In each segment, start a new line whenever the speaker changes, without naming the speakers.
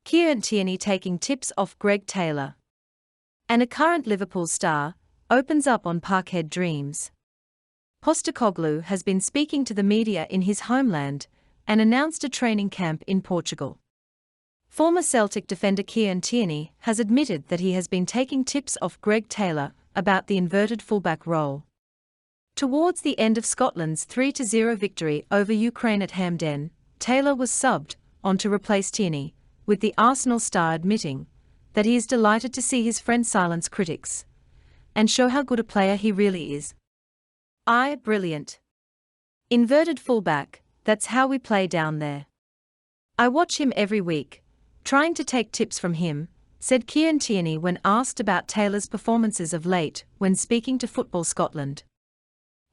Kieran Tierney taking tips off Greg Taylor. And a current Liverpool star opens up on Parkhead dreams. Postokoglu has been speaking to the media in his homeland and announced a training camp in Portugal. Former Celtic defender Kieran Tierney has admitted that he has been taking tips off Greg Taylor about the inverted fullback role. Towards the end of Scotland's 3-0 victory over Ukraine at Hampden, Taylor was subbed on to replace Tierney, with the Arsenal star admitting that he is delighted to see his friend silence critics and show how good a player he really is. Brilliant. Inverted fullback, that's how we play down there. I watch him every week, trying to take tips from him, said Kieran Tierney when asked about Taylor's performances of late when speaking to Football Scotland.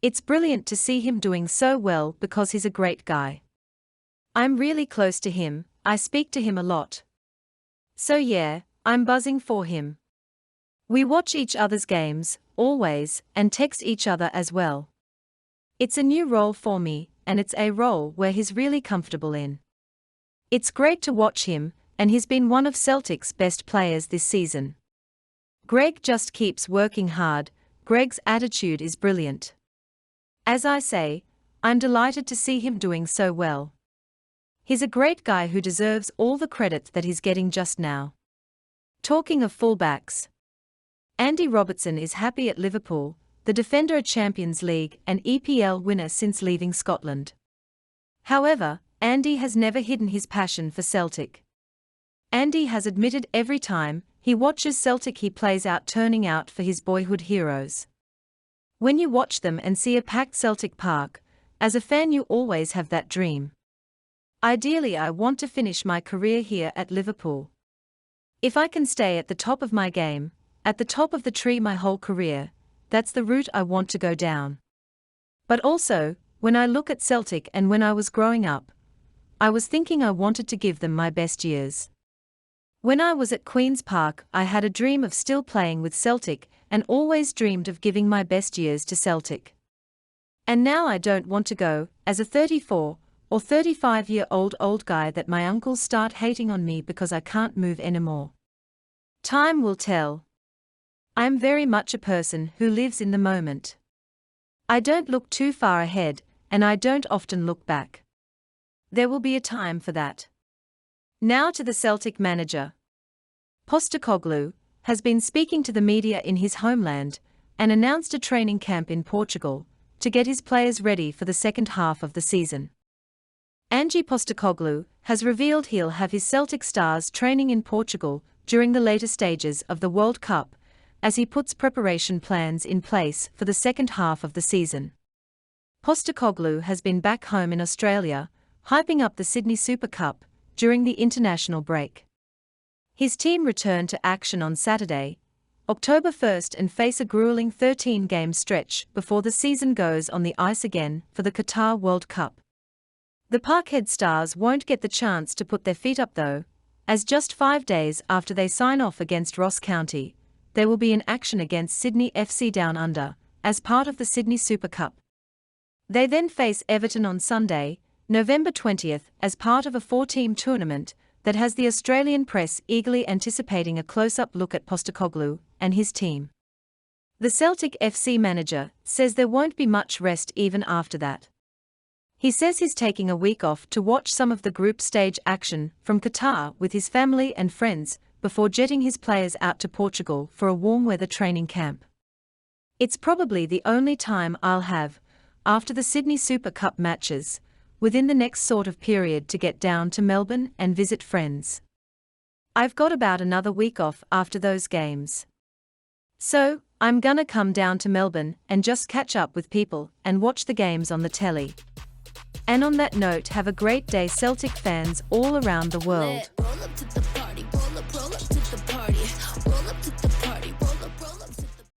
It's brilliant to see him doing so well because he's a great guy. I'm really close to him, I speak to him a lot. So yeah, I'm buzzing for him. We watch each other's games, always, and text each other as well. It's a new role for me, and it's a role where he's really comfortable in. It's great to watch him, and he's been one of Celtic's best players this season. Greg just keeps working hard, Greg's attitude is brilliant. As I say, I'm delighted to see him doing so well. He's a great guy who deserves all the credit that he's getting just now. Talking of fullbacks, Andy Robertson is happy at Liverpool, the defender a Champions League and EPL winner since leaving Scotland. However, Andy has never hidden his passion for Celtic. Andy has admitted every time he watches Celtic he plays out turning out for his boyhood heroes. When you watch them and see a packed Celtic Park, as a fan you always have that dream. Ideally I want to finish my career here at Liverpool. If I can stay at the top of my game, at the top of the tree my whole career, that's the route I want to go down. But also, when I look at Celtic and when I was growing up, I was thinking I wanted to give them my best years. When I was at Queen's Park I had a dream of still playing with Celtic and always dreamed of giving my best years to Celtic. And now I don't want to go, as a 34 or 35-year-old guy that my uncles start hating on me because I can't move anymore. Time will tell. I'm very much a person who lives in the moment. I don't look too far ahead, and I don't often look back. There will be a time for that. Now to the Celtic manager. Postokoglu has been speaking to the media in his homeland and announced a training camp in Portugal to get his players ready for the second half of the season. Ange Postecoglou has revealed he'll have his Celtic stars training in Portugal during the later stages of the World Cup, as he puts preparation plans in place for the second half of the season. Postokoglu has been back home in Australia, hyping up the Sydney Super Cup during the international break. His team returned to action on Saturday, October 1st and face a grueling 13-game stretch before the season goes on the ice again for the Qatar World Cup. The Parkhead Stars won't get the chance to put their feet up though, as just 5 days after they sign off against Ross County, there will be an action against Sydney FC Down Under, as part of the Sydney Super Cup. They then face Everton on Sunday, November 20th, as part of a 4-team tournament that has the Australian press eagerly anticipating a close-up look at Postokoglu and his team. The Celtic FC manager says there won't be much rest even after that. He says he's taking a week off to watch some of the group stage action from Qatar with his family and friends before jetting his players out to Portugal for a warm weather training camp. It's probably the only time I'll have, after the Sydney Super Cup matches, within the next sort of period to get down to Melbourne and visit friends. I've got about another week off after those games. So, I'm gonna come down to Melbourne and just catch up with people and watch the games on the telly. And on that note, have a great day Celtic fans all around the world.